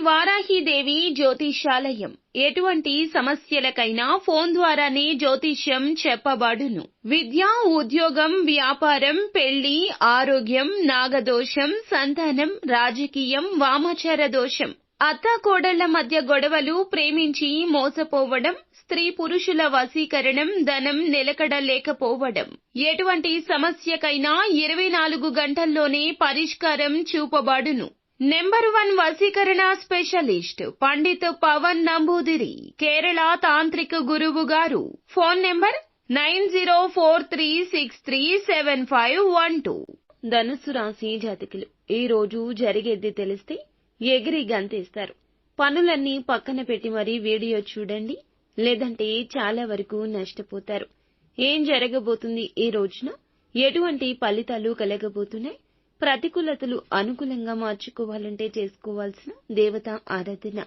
వారాహిదేవి జ్యోతిషాలయం ఎటువంటి సమస్యలకైనా ఫోన్ ద్వారానే జ్యోతిష్యం చెప్పబడును. విద్య, ఉద్యోగం, వ్యాపారం, పెళ్లి, ఆరోగ్యం, నాగదోషం, సంతానం, రాజకీయం, వామాచార దోషం, అత్తాకోడళ్ల మధ్య గొడవలు, ప్రేమించి మోసపోవడం, స్త్రీ పురుషుల వశీకరణం, ధనం నిలకడ లేకపోవడం, ఎటువంటి సమస్యకైనా 24 గంటల్లోనే పరిష్కారం చూపబడును. నెంబర్ 1 వశీకరణ స్పెషలిస్ట్ పండిత్ పవన్ నంబూదిరి, కేరళ తాంత్రిక గురువు గారు. Phone number 9043637512. ధనుస్సు రాశి జాతకులు ఈ రోజు జరిగేది తెలిస్తే ఎగిరి గంతేస్తారు. పనులన్నీ పక్కన పెట్టి మరీ వీడియో చూడండి, లేదంటే చాలా వరకు నష్టపోతారు. ఏం జరగబోతుంది ఈ రోజున? ఎటువంటి ఫలితాలు కలగబోతున్నాయి? ప్రతికూలతలు అనుకూలంగా మార్చుకోవాలంటే చేసుకోవాల్సిన దేవతా ఆరాధన,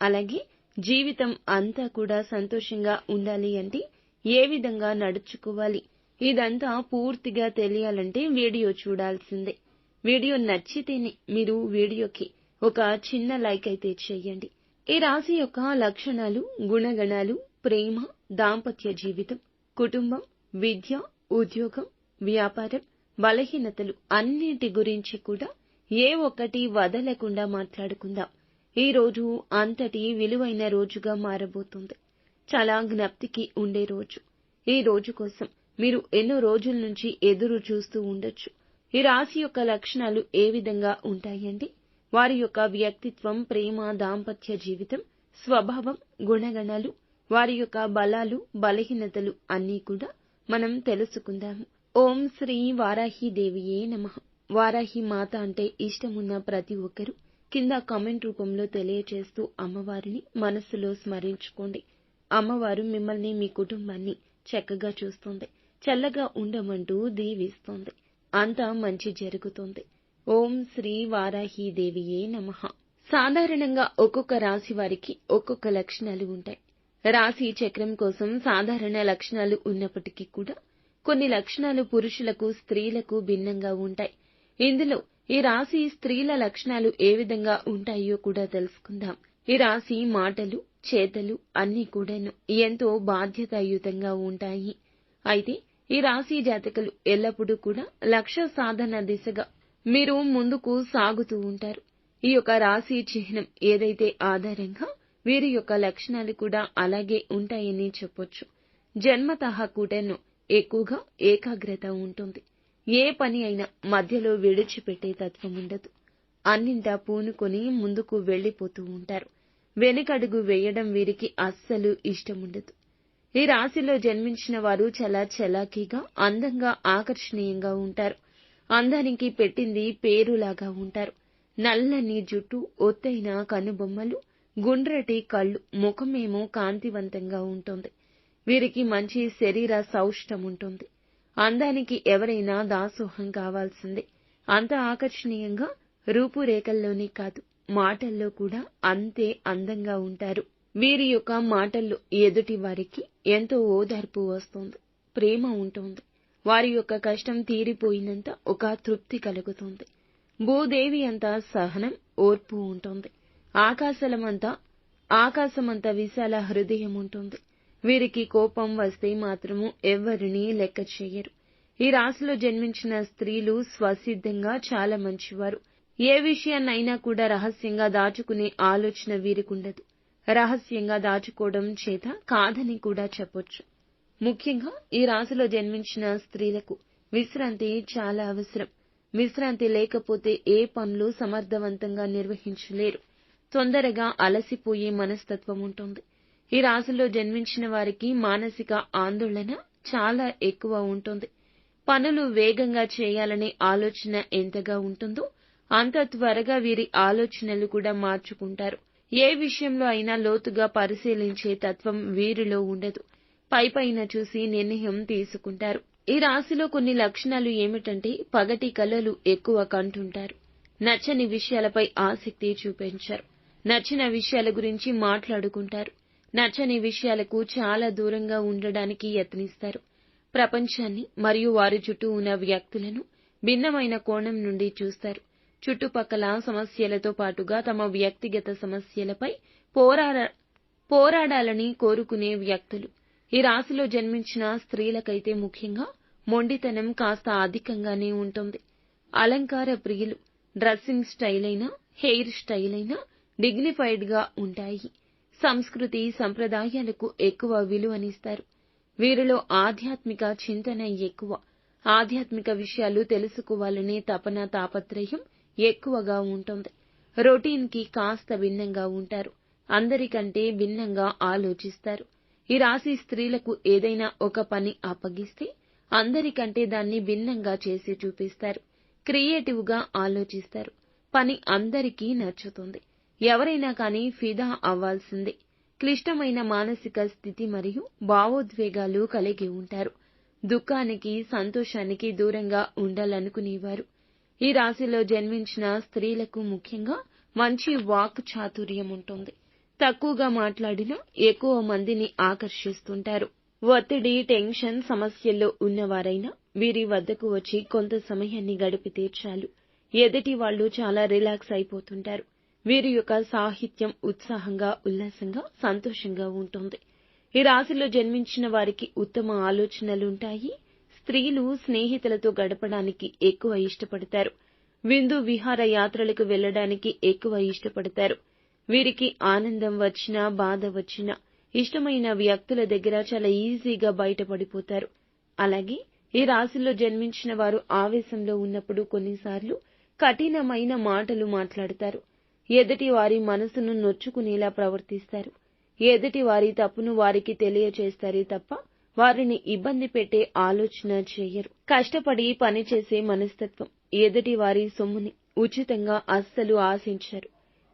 అలాగే జీవితం అంతా కూడా సంతోషంగా ఉండాలి అంటే ఏ విధంగా నడుచుకోవాలి, ఇదంతా పూర్తిగా తెలియాలంటే వీడియో చూడాల్సిందే. వీడియో నచ్చితేనే మీరు వీడియోకి ఒక చిన్న లైక్ అయితే చేయండి. ఈ రాశి యొక్క లక్షణాలు, గుణగణాలు: ప్రేమ, దాంపత్య జీవితం, కుటుంబం, విద్య, ఉద్యోగం, వ్యాపారం, బలహీనతలు అన్నింటి గురించి కూడా ఏ ఒక్కటి వదలకుండా మాట్లాడుకుందాం. ఈ రోజు అంతటి విలువైన రోజుగా మారబోతుంది. చాలా జ్ఞప్తికి ఉండే రోజు. ఈ రోజు కోసం మీరు ఎన్నో రోజుల నుంచి ఎదురు చూస్తూ ఉండొచ్చు. ఈ రాశి యొక్క లక్షణాలు ఏ విధంగా ఉంటాయంటే, వారి యొక్క వ్యక్తిత్వం, ప్రేమ, దాంపత్య జీవితం, స్వభావం, గుణగణాలు, వారి యొక్క బలాలు, బలహీనతలు అన్నీ కూడా మనం తెలుసుకుందాము. ఓం శ్రీ వారాహిదేవియే నమః. వారాహి మాత అంటే ఇష్టమున్న ప్రతి ఒక్కరూ కింద కామెంట్ రూపంలో తెలియచేస్తూ అమ్మవారిని మనస్సులో స్మరించుకోండి. అమ్మవారు మిమ్మల్ని, మీ కుటుంబాన్ని చక్కగా చూస్తుంది, చల్లగా ఉండమంటూ దీవిస్తోంది. అంతా మంచి జరుగుతుంది. ఓం శ్రీ వారాహిదేవియే నమః. సాధారణంగా ఒక్కొక్క రాశి వారికి ఒక్కొక్క లక్షణాలు ఉంటాయి. రాశి చక్రం కోసం సాధారణ లక్షణాలు ఉన్నప్పటికీ కూడా కొన్ని లక్షణాలు పురుషులకు, స్త్రీలకు భిన్నంగా ఉంటాయి. ఇందులో ఈ రాశి స్త్రీల లక్షణాలు ఏ విధంగా ఉంటాయో కూడా తెలుసుకుందాం. ఈ రాశి మాటలు, చేతలు అన్నీ కూడాను ఎంతో బాధ్యతాయుతంగా ఉంటాయి. అయితే ఈ రాశి జాతకులు ఎల్లప్పుడూ కూడా లక్ష్య సాధన దిశగా మీరు ముందుకు సాగుతూ ఉంటారు. ఈ యొక్క రాశి చిహ్నం ఏదైతే ఆధారంగా వీరి యొక్క లక్షణాలు కూడా అలాగే ఉంటాయని చెప్పొచ్చు. జన్మతః కూడాను ఎక్కువగా ఏకాగ్రత ఉంటుంది. ఏ పని అయినా మధ్యలో విడిచిపెట్టే తత్వం ఉండదు. అన్నింటా పూనుకొని ముందుకు వెళ్లిపోతూ ఉంటారు. వెనుకడుగు వేయడం వీరికి అస్సలు ఇష్టముండదు. ఈ రాశిలో జన్మించిన వారు చాలా చలాకీగా, అందంగా, ఆకర్షణీయంగా ఉంటారు. అందానికి పెట్టింది పేరులాగా ఉంటారు. నల్లని జుట్టు, ఒత్తైన కనుబొమ్మలు, గుండ్రటి కళ్ళు, ముఖమేమో కాంతివంతంగా ఉంటుంది. వీరికి మంచి శరీర సౌష్ఠం ఉంటుంది. అందానికి ఎవరైనా దాసోహం కావాల్సిందే. అంత ఆకర్షణీయంగా రూపురేఖల్లోనే కాదు, మాటల్లో కూడా అంతే అందంగా ఉంటారు. వీరి యొక్క మాటల్లో ఎదుటి వారికి ఎంతో ఓదార్పు వస్తుంది, ప్రేమ ఉంటుంది. వారి యొక్క కష్టం తీరిపోయినంత ఒక తృప్తి కలుగుతుంది. భూదేవి అంతా సహనం, ఓర్పు ఉంటుంది. ఆకాశమంత విశాల హృదయం ఉంటుంది. వీరికి కోపం వస్తే మాత్రము ఎవ్వరినీ లెక్క చేయరు. ఈ రాశిలో జన్మించిన స్త్రీలు స్వసిద్ధంగా చాలా మంచివారు. ఏ విషయాన్నైనా కూడా రహస్యంగా దాచుకునే ఆలోచన వీరికుండదు. రహస్యంగా దాచుకోవడం చేత కాదని కూడా చెప్పొచ్చు. ముఖ్యంగా ఈ రాశిలో జన్మించిన స్త్రీలకు విశ్రాంతి చాలా అవసరం. విశ్రాంతి లేకపోతే ఏ పనులు సమర్థవంతంగా నిర్వహించలేరు. తొందరగా అలసిపోయే మనస్తత్వం ఉంటుంది. ఈ రాశిలో జన్మించిన వారికి మానసిక ఆందోళన చాలా ఎక్కువ ఉంటుంది. పనులు వేగంగా చేయాలనే ఆలోచన ఎంతగా ఉంటుందో అంత త్వరగా వీరి ఆలోచనలు కూడా మార్చుకుంటారు. ఏ విషయంలో అయినా లోతుగా పరిశీలించే తత్వం వీరిలో ఉండదు. పైపైన చూసి నిర్ణయం తీసుకుంటారు. ఈ రాశిలో కొన్ని లక్షణాలు ఏమిటంటే, పగటి కలలు ఎక్కువ కంటుంటారు. నచ్చని విషయాలపై ఆసక్తి చూపించారు. నచ్చిన విషయాల గురించి మాట్లాడుకుంటారు. నచ్చని విషయాలకు చాలా దూరంగా ఉండడానికి యత్నిస్తారు. ప్రపంచాన్ని మరియు వారి చుట్టూ ఉన్న వ్యక్తులను భిన్నమైన కోణం నుండి చూస్తారు. చుట్టుపక్కల సమస్యలతో పాటుగా తమ వ్యక్తిగత సమస్యలపై పోరాడాలని కోరుకునే వ్యక్తులు. ఈ రాశిలో జన్మించిన స్త్రీలకైతే ముఖ్యంగా మొండితనం కాస్త అధికంగానే ఉంటుంది. అలంకార ప్రియులు. డ్రెస్సింగ్ స్టైల్ అయినా, హెయిర్ స్టైల్ అయినా డిగ్నిఫైడ్ గా ఉంటాయి. సంస్కృతి సంప్రదాయాలకు ఎక్కువ విలువనిస్తారు. వీరిలో ఆధ్యాత్మిక చింతన ఎక్కువ. ఆధ్యాత్మిక విషయాలు తెలుసుకోవాలనే తాపత్రయం ఎక్కువగా ఉంటుంది. రొటీన్ కి కాస్త భిన్నంగా ఉంటారు. అందరికంటే భిన్నంగా ఆలోచిస్తారు. ఈ రాశి స్త్రీలకు ఏదైనా ఒక పని అప్పగిస్తే అందరికంటే దాన్ని భిన్నంగా చేసి చూపిస్తారు. క్రియేటివ్ గా ఆలోచిస్తారు. పని అందరికీ నచ్చుతుంది. ఎవరైనా కానీ ఫిదా అవ్వాల్సిందే. క్లిష్టమైన మానసిక స్థితి మరియు భావోద్వేగాలు కలిగి ఉంటారు. దుఃఖానికి, సంతోషానికి దూరంగా ఉండాలనుకునేవారు. ఈ రాశిలో జన్మించిన స్త్రీలకు ముఖ్యంగా మంచి వాక్ చాతుర్యం ఉంటుంది. తక్కువగా మాట్లాడినా ఎక్కువ మందిని ఆకర్షిస్తుంటారు. ఒత్తిడి, టెన్షన్ సమస్యల్లో ఉన్నవారైనా వీరి వద్దకు వచ్చి కొంత సమయాన్ని గడిపితే చాలు. ఎదుటి వాళ్ళు చాలా రిలాక్స్ అయిపోతుంటారు. వీరి యొక్క సాహిత్యం ఉత్సాహంగా, ఉల్లాసంగా, సంతోషంగా ఉంటుంది. ఈ రాశిలో జన్మించిన వారికి ఉత్తమ ఆలోచనలుంటాయి. స్త్రీలు స్నేహితులతో గడపడానికి ఎక్కువ ఇష్టపడతారు. విందు విహార యాత్రలకు వెళ్లడానికి ఎక్కువ ఇష్టపడతారు. వీరికి ఆనందం వచ్చినా, బాధ వచ్చినా ఇష్టమైన వ్యక్తుల దగ్గర చాలా ఈజీగా బయటపడిపోతారు. అలాగే ఈ రాశిలో జన్మించిన వారు ఆవేశంలో ఉన్నప్పుడు కొన్నిసార్లు కఠినమైన మాటలు మాట్లాడతారు. ఎదుటి వారి మనసును నొచ్చుకునేలా ప్రవర్తిస్తారు. ఎదుటి వారి తప్పును వారికి తెలియచేస్తారే తప్ప వారిని ఇబ్బంది పెట్టే ఆలోచన చేయరు. కష్టపడి పనిచేసే మనస్తత్వం. ఎదుటి వారి సొమ్ముని ఉచితంగా అస్సలు ఆశించరు.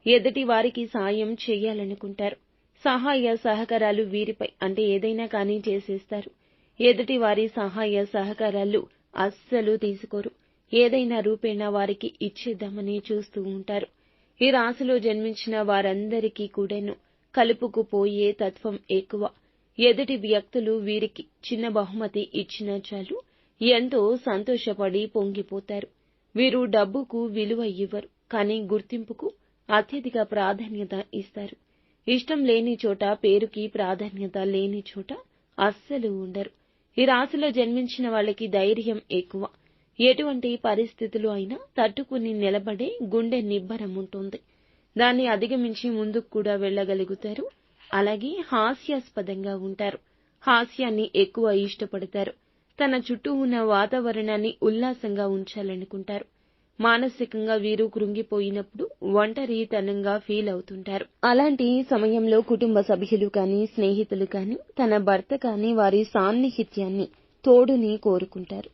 ఎదుటి వారికి సాయం చేయాలనుకుంటారు. సహాయ సహకారాలు వీరిపై అంటే ఏదైనా కానీ చేసేస్తారు. ఎదుటి వారి సహాయ సహకారాలు అస్సలు తీసుకోరు. ఏదైనా రూపేణా వారికి ఇచ్చేద్దామని చూస్తూ ఉంటారు. ఈ రాశిలో జన్మించిన వారందరికీ కూడాను కలుపుకుపోయే తత్వం ఎక్కువ. ఎదుటి వ్యక్తులు వీరికి చిన్న బహుమతి ఇచ్చినా చాలు ఎంతో సంతోషపడి పొంగిపోతారు. వీరు డబ్బుకు విలువ ఇవ్వరు, కానీ గుర్తింపుకు అత్యధిక ప్రాధాన్యత ఇస్తారు. ఇష్టం లేని చోట, పేరుకి ప్రాధాన్యత లేని చోట అస్సలు ఉండరు. ఈ రాశిలో జన్మించిన వాళ్ళకి ధైర్యం ఎక్కువ. ఎటువంటి పరిస్థితులు అయినా తట్టుకుని నిలబడే గుండె నిబ్బరం ఉంటుంది. దాన్ని అధిగమించి ముందుకు కూడా వెళ్లగలుగుతారు. అలాగే హాస్యాస్పదంగా ఉంటారు. హాస్యాన్ని ఎక్కువ ఇష్టపడతారు. తన చుట్టూ ఉన్న వాతావరణాన్ని ఉల్లాసంగా ఉంచాలనుకుంటారు. మానసికంగా వీరు కృంగిపోయినప్పుడు ఒంటరితనంగా ఫీల్ అవుతుంటారు. అలాంటి సమయంలో కుటుంబ సభ్యులు కానీ, స్నేహితులు కానీ, తన భర్త కానీ వారి సాన్నిహిత్యాన్ని, తోడుని కోరుకుంటారు.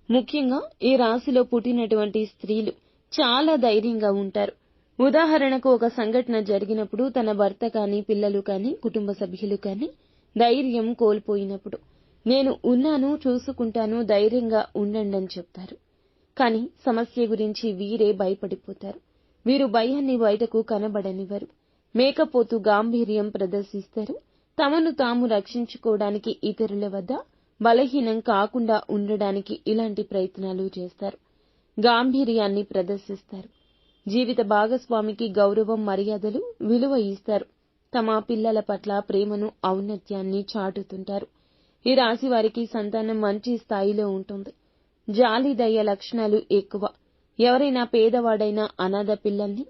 ముఖ్యంగా ఈ రాశిలో పుట్టినటువంటి స్త్రీలు చాలా ధైర్యంగా ఉంటారు. ఉదాహరణకు ఒక సంఘటన జరిగినప్పుడు తన భర్త కానీ, పిల్లలు కానీ, కుటుంబ సభ్యులు కానీ ధైర్యం కోల్పోయినప్పుడు నేను ఉన్నాను, చూసుకుంటాను, ధైర్యంగా ఉండండని చెప్తారు. కానీ సమస్య గురించి వీరే భయపడిపోతారు. వీరు భయాన్ని బయటకు కనబడనివ్వరు. మేకపోతు గాంభీర్యం ప్రదర్శిస్తారు. తమను తాము రక్షించుకోవడానికి ఇతరుల వద్ద బలహీనం కాకుండా ఉండడానికి ఇలాంటి ప్రయత్నాలు చేస్తారు. గాంభీర్యాన్ని ప్రదర్శిస్తారు. జీవిత భాగస్వామికి గౌరవం, మర్యాదలు, విలువ ఇస్తారు. తమ పిల్లల పట్ల ప్రేమను, ఔన్నత్యాన్ని చాటుతుంటారు. ఈ రాశి వారికి సంతానం మంచి స్థాయిలో ఉంటుంది. జాలి, దయ లక్షణాలు ఎక్కువ. ఎవరైనా పేదవాడైనా అనాథ పిల్లల్ని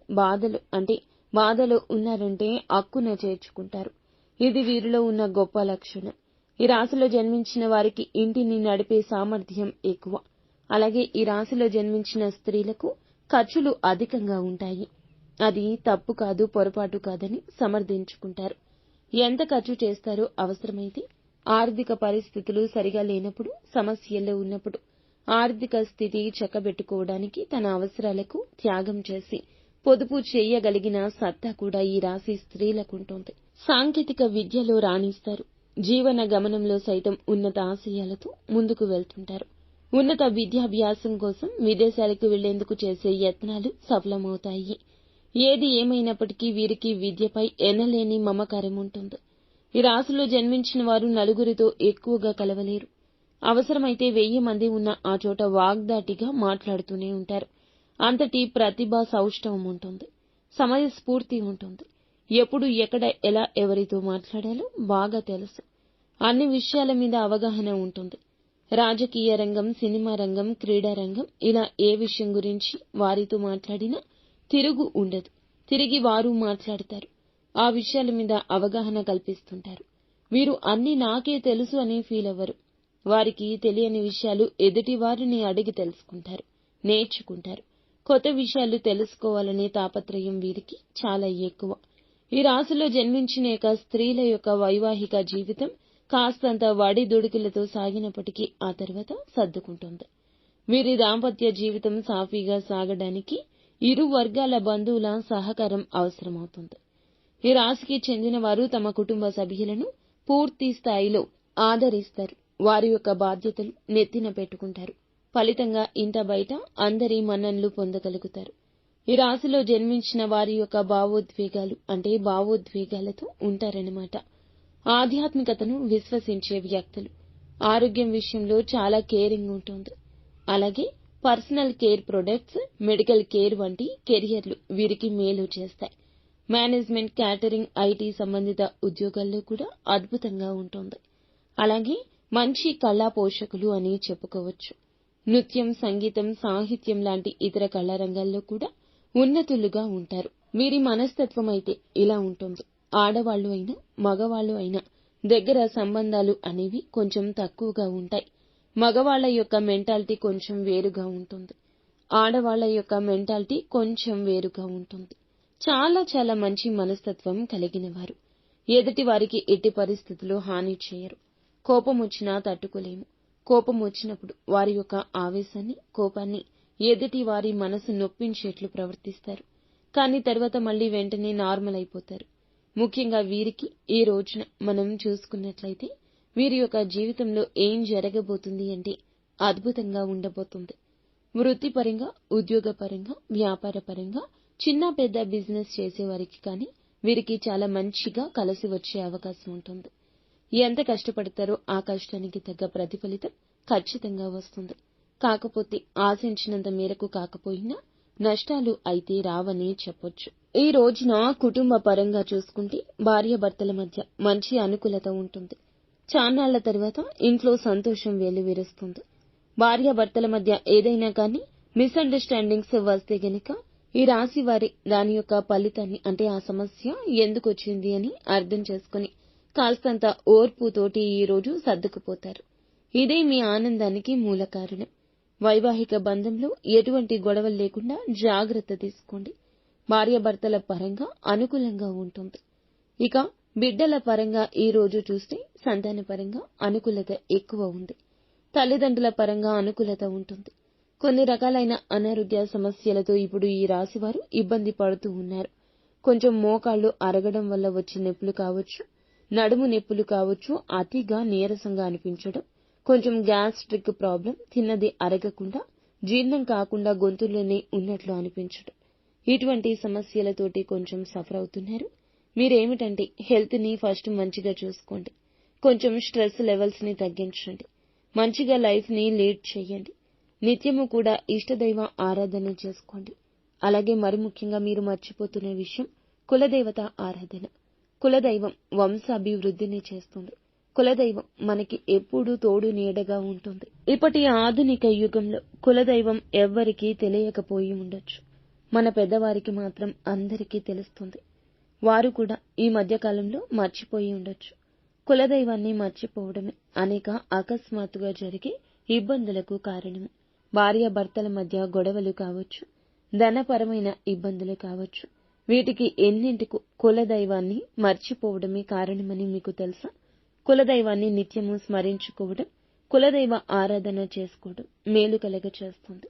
బాధలో ఉన్నారంటే అక్కున చేర్చుకుంటారు. ఇది వీరిలో ఉన్న గొప్ప లక్షణం. ఈ రాశిలో జన్మించిన వారికి ఇంటిని నడిపే సామర్థ్యం ఎక్కువ. అలాగే ఈ రాశిలో జన్మించిన స్త్రీలకు ఖర్చులు అధికంగా ఉంటాయి. అది తప్పు కాదు, పొరపాటు కాదని సమర్థించుకుంటారు. ఎంత ఖర్చు చేస్తారో అవసరమైతే ఆర్థిక పరిస్థితులు సరిగా లేనప్పుడు, సమస్యల్లో ఉన్నప్పుడు ఆర్థిక స్థితి చక్కబెట్టుకోవడానికి తన అవసరాలకు త్యాగం చేసి పొదుపు చేయగలిగిన సత్తా కూడా ఈ రాశి స్త్రీలకుంటుంది. సాంకేతిక విద్యలో రాణిస్తారు. జీవన గమనంలో సైతం ఉన్నత ఆశయాలతో ముందుకు వెళ్తుంటారు. ఉన్నత విద్యాభ్యాసం కోసం విదేశాలకు వెళ్లేందుకు చేసే యత్నాలు సఫలమవుతాయి. ఏది ఏమైనప్పటికీ వీరికి విద్యపై ఎనలేని మమకారం ఉంటుంది. ఈ రాశిలో జన్మించిన వారు నలుగురితో ఎక్కువగా కలవలేరు. అవసరమైతే 1000 మంది ఉన్న ఆ చోట వాగ్దాటిగా మాట్లాడుతూనే ఉంటారు. అంతటి ప్రతిభ సౌష్ఠవం ఉంటుంది. సమయస్ఫూర్తి ఉంటుంది. ఎప్పుడు ఎక్కడ ఎలా ఎవరితో మాట్లాడాలో బాగా తెలుసు. అన్ని విషయాల మీద అవగాహన ఉంటుంది. రాజకీయ రంగం, సినిమా రంగం, క్రీడా రంగం ఇలా ఏ విషయం గురించి వారితో మాట్లాడినా తిరుగు ఉండదు. తిరిగి వారు మాట్లాడతారు. ఆ విషయాల మీద అవగాహన కల్పిస్తుంటారు. వీరు అన్నీ నాకే తెలుసు అని ఫీల్ అవ్వరు. వారికి తెలియని విషయాలు ఎదుటి వారిని అడిగి తెలుసుకుంటారు, నేర్చుకుంటారు. కొత్త విషయాలు తెలుసుకోవాలనే తాపత్రయం వీరికి చాలా ఎక్కువ. ఈ రాశిలో జన్మించిన స్త్రీల యొక్క వైవాహిక జీవితం కాస్తంత వడిదుడుకులతో సాగినప్పటికీ ఆ తర్వాత సర్దుకుంటుంది. వీరి దాంపత్య జీవితం సాఫీగా సాగడానికి ఇరు వర్గాల బంధువుల సహకారం అవసరమవుతుంది. ఈ రాశికి చెందిన వారు తమ కుటుంబ సభ్యులను పూర్తి స్థాయిలో ఆదరిస్తారు. వారి యొక్క బాధ్యతలు నెత్తిన పెట్టుకుంటారు. ఫలితంగా ఇంట బయట అందరి మన్ననలు పొందగలుగుతారు. ఈ రాశిలో జన్మించిన వారి యొక్క భావోద్వేగాలతో ఉంటారన్నమాట. ఆధ్యాత్మికతను విశ్వసించే వ్యక్తులు. ఆరోగ్యం విషయంలో చాలా కేరింగ్ ఉంటుంది. అలాగే personal care products, medical care వంటి కెరియర్లు వీరికి మేలు చేస్తాయి. మేనేజ్మెంట్, క్యాటరింగ్, ఐటీ సంబంధిత ఉద్యోగాల్లో కూడా అద్భుతంగా ఉంటుంది. అలాగే మంచి కళా పోషకులు అని చెప్పుకోవచ్చు. నృత్యం, సంగీతం, సాహిత్యం లాంటి ఇతర కళారంగాల్లో కూడా ఉన్నతులుగా ఉంటారు. వీరి మనస్తత్వం అయితే ఇలా ఉంటుంది. ఆడవాళ్లు అయినా మగవాళ్లు అయినా దగ్గర సంబంధాలు అనేవి కొంచెం తక్కువగా ఉంటాయి. మగవాళ్ల యొక్క మెంటాలిటీ కొంచెం వేరుగా ఉంటుంది. ఆడవాళ్ల యొక్క మెంటాలిటీ కొంచెం వేరుగా ఉంటుంది. చాలా చాలా మంచి మనస్తత్వం కలిగిన వారు. ఎదుటి వారికి ఎట్టి పరిస్థితుల్లో హాని చేయరు. కోపం వచ్చినా తట్టుకోలేము. కోపం వచ్చినప్పుడు వారి యొక్క ఆవేశాన్ని, కోపాన్ని ఎదుటి వారి మనసు నొప్పించేట్లు ప్రవర్తిస్తారు. కానీ తర్వాత మళ్లీ వెంటనే నార్మల్ అయిపోతారు. ముఖ్యంగా వీరికి ఈ రోజున మనం చూసుకున్నట్లయితే వీరి యొక్క జీవితంలో ఏం జరగబోతుంది అంటే అద్భుతంగా ఉండబోతుంది. వృత్తిపరంగా, ఉద్యోగపరంగా, వ్యాపారపరంగా చిన్న పెద్ద బిజినెస్ చేసేవారికి కానీ వీరికి చాలా మంచిగా కలిసి వచ్చే అవకాశం ఉంటుంది. ఎంత కష్టపడతారో ఆ కష్టానికి తగ్గ ప్రతిఫలితం ఖచ్చితంగా వస్తుంది. కాకపోతే ఆశించినంత మేరకు కాకపోయినా నష్టాలు అయితే రావని చెప్పొచ్చు. ఈ రోజున కుటుంబ పరంగా చూసుకుంటే భార్యాభర్తల మధ్య మంచి అనుకూలత ఉంటుంది. చాన్నాళ్ల తర్వాత ఇంట్లో సంతోషం వెల్లివిరుస్తుంది. భార్యాభర్తల మధ్య ఏదైనా కానీ మిస్అండర్స్టాండింగ్స్ వస్తే గనక ఈ రాశి వారి దాని యొక్క ఫలితాన్ని అంటే ఆ సమస్య ఎందుకు వచ్చింది అని అర్థం చేసుకుని కాస్తంత ఓర్పుతోటి ఈ రోజు సర్దుకుపోతారు. ఇదే మీ ఆనందానికి మూల కారణం. వైవాహిక బంధంలో ఎటువంటి గొడవలు లేకుండా జాగ్రత్త తీసుకోండి. భార్యాభర్తల పరంగా అనుకూలంగా ఉంటుంది. ఇక బిడ్డల పరంగా ఈ రోజు చూస్తే సంతాన పరంగా అనుకూలత ఎక్కువ ఉంది. తల్లిదండ్రుల పరంగా అనుకూలత ఉంటుంది. కొన్ని రకాలైన అనారోగ్య సమస్యలతో ఇప్పుడు ఈ రాశి వారు ఇబ్బంది పడుతూ ఉన్నారు. కొంచెం మోకాళ్లు అరగడం వల్ల వచ్చే నొప్పులు కావచ్చు, నడుము నొప్పులు కావచ్చు, అతిగా నీరసంగా అనిపించడం, కొంచెం గ్యాస్ట్రిక్ ప్రాబ్లం, తిన్నది అరగకుండా జీర్ణం కాకుండా గొంతులోనే ఉన్నట్లు అనిపించడం, ఇటువంటి సమస్యలతోటి కొంచెం సఫర్ అవుతున్నారు. మీరేమిటంటే హెల్త్ ని ఫస్ట్ మంచిగా చూసుకోండి. కొంచెం స్ట్రెస్ లెవెల్స్ ని తగ్గించండి. మంచిగా లైఫ్ ని లీడ్ చేయండి. నిత్యము కూడా ఇష్టదైవ ఆరాధన చేసుకోండి. అలాగే మరి ముఖ్యంగా మీరు మర్చిపోతున్న విషయం కులదేవత ఆరాధన. కులదైవం వంశాభివృద్ధిని చేస్తుంది. కులదైవం మనకి ఎప్పుడూ తోడు నీడగా ఉంటుంది. ఇప్పటి ఆధునిక యుగంలో కులదైవం ఎవ్వరికీ తెలియకపోయి ఉండొచ్చు. మన పెద్దవారికి మాత్రం అందరికీ తెలుస్తుంది. వారు కూడా ఈ మధ్యకాలంలో మర్చిపోయి ఉండొచ్చు. కులదైవాన్ని మర్చిపోవడమే అనేక అకస్మాత్తుగా జరిగే ఇబ్బందులకు కారణము. భార్యాభర్తల మధ్య గొడవలు కావచ్చు, ధనపరమైన ఇబ్బందులు కావచ్చు. వీటికి ఎన్నింటికో కులదైవాన్ని మర్చిపోవడమే కారణమని మీకు తెలుసా? కులదైవాన్ని నిత్యము స్మరించుకోవడం, కులదైవ ఆరాధన చేసుకోవడం మేలు కలగ చేస్తుంది.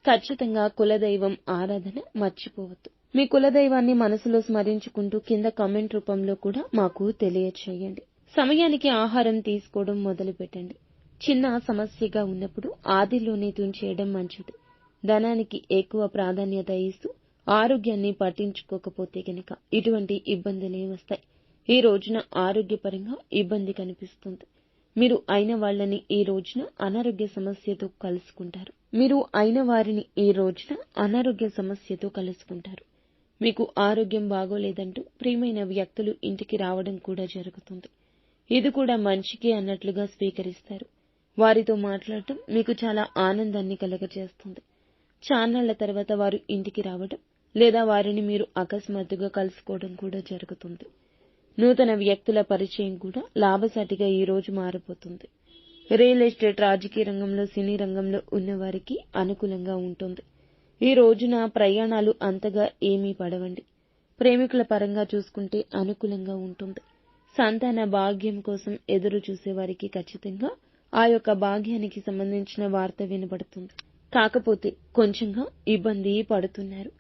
ఖచ్చితంగా కులదైవం ఆరాధన మర్చిపోవద్దు. మీ కులదైవాన్ని మనసులో స్మరించుకుంటూ కింద కామెంట్ రూపంలో కూడా మాకు తెలియచేయండి. సమయానికి ఆహారం తీసుకోవడం మొదలుపెట్టండి. చిన్న సమస్యగా ఉన్నప్పుడు ఆదిలోనే తుంచేయడం మంచిది. ధనానికి ఎక్కువ ప్రాధాన్యత ఇస్తూ ఆరోగ్యాన్ని పట్టించుకోకపోతే గనక ఇటువంటి ఇబ్బందులే వస్తాయి. ఈ రోజున ఆరోగ్యపరంగా ఇబ్బంది కనిపిస్తుంది. మీరు అయిన వాళ్ళని ఈ రోజున అనారోగ్య సమస్యతో కలుసుకుంటారు. మీరు అయిన వారిని ఈ రోజున అనారోగ్య సమస్యతో కలుసుకుంటారు. మీకు ఆరోగ్యం బాగోలేదంటూ ప్రియమైన వ్యక్తులు ఇంటికి రావడం కూడా జరుగుతుంది. ఇది కూడా మంచికే అన్నట్లుగా స్వీకరిస్తారు. వారితో మాట్లాడటం మీకు చాలా ఆనందాన్ని కలుగజేస్తుంది. చాన్నాళ్ల తర్వాత వారు ఇంటికి రావడం లేదా వారిని మీరు అకస్మాత్తుగా కలుసుకోవడం కూడా జరుగుతుంది. నూతన వ్యక్తుల పరిచయం కూడా లాభసాటిగా ఈ రోజు మారిపోతుంది. రియల్ ఎస్టేట్, రాజకీయ రంగంలో, సినీ రంగంలో ఉన్నవారికి అనుకూలంగా ఉంటుంది. ఈ రోజున ప్రయాణాలు అంతగా ఏమీ పడవండి. ప్రేమికుల పరంగా చూసుకుంటే అనుకూలంగా ఉంటుంది. సంతాన భాగ్యం కోసం ఎదురు చూసేవారికి ఖచ్చితంగా ఆ యొక్క భాగ్యానికి సంబంధించిన వార్త వినబడుతుంది. కాకపోతే కొంచెంగా ఇబ్బంది పడుతున్నారు.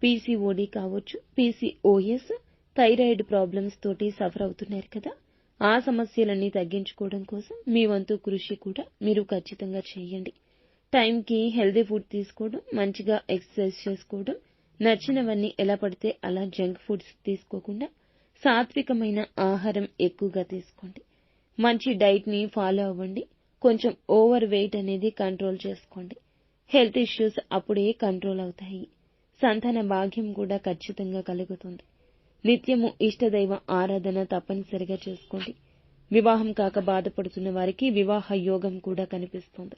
పీసీఓడీ కావచ్చు, పీసీఓఎస్, థైరాయిడ్ ప్రాబ్లమ్స్ తోటి సఫర్ అవుతున్నారు కదా. ఆ సమస్యలన్నీ తగ్గించుకోవడం కోసం మీ వంతు కృషి కూడా మీరు ఖచ్చితంగా చేయండి. టైంకి హెల్దీ ఫుడ్ తీసుకోవడం, మంచిగా ఎక్సర్సైజ్ చేసుకోవడం, నచ్చినవన్నీ ఎలా పడితే అలా జంక్ ఫుడ్స్ తీసుకోకుండా సాత్వికమైన ఆహారం ఎక్కువగా తీసుకోండి. మంచి డైట్ ని ఫాలో అవ్వండి. కొంచెం ఓవర్ వెయిట్ అనేది కంట్రోల్ చేసుకోండి. హెల్త్ ఇష్యూస్ అప్పుడే కంట్రోల్ అవుతాయి. సంతాన భాగ్యం కూడా ఖచ్చితంగా కలుగుతుంది. నిత్యము ఇష్టదైవ ఆరాధన తప్పనిసరిగా చేసుకోండి. వివాహం కాక బాధపడుతున్న వారికి వివాహ యోగం కూడా కనిపిస్తుంది.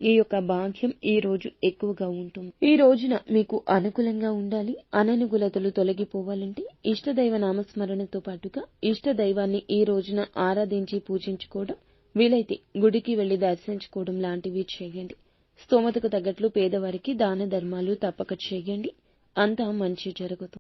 ఈ యొక్క భాగ్యం ఈ రోజు ఎక్కువగా ఉంటుంది. ఈ రోజున మీకు అనుకూలంగా ఉండాలి. అననుకూలతలు తొలగిపోవాలంటే ఇష్టదైవ నామస్మరణతో పాటుగా ఇష్టదైవాన్ని ఈ రోజున ఆరాధించి పూజించుకోవడం, వీలైతే గుడికి వెళ్లి దర్శించుకోవడం లాంటివి చేయండి. స్తోమతకు తగ్గట్లు పేదవారికి దాన ధర్మాలు తప్పక చేయండి. అంతా మంచి జరుగుతుంది.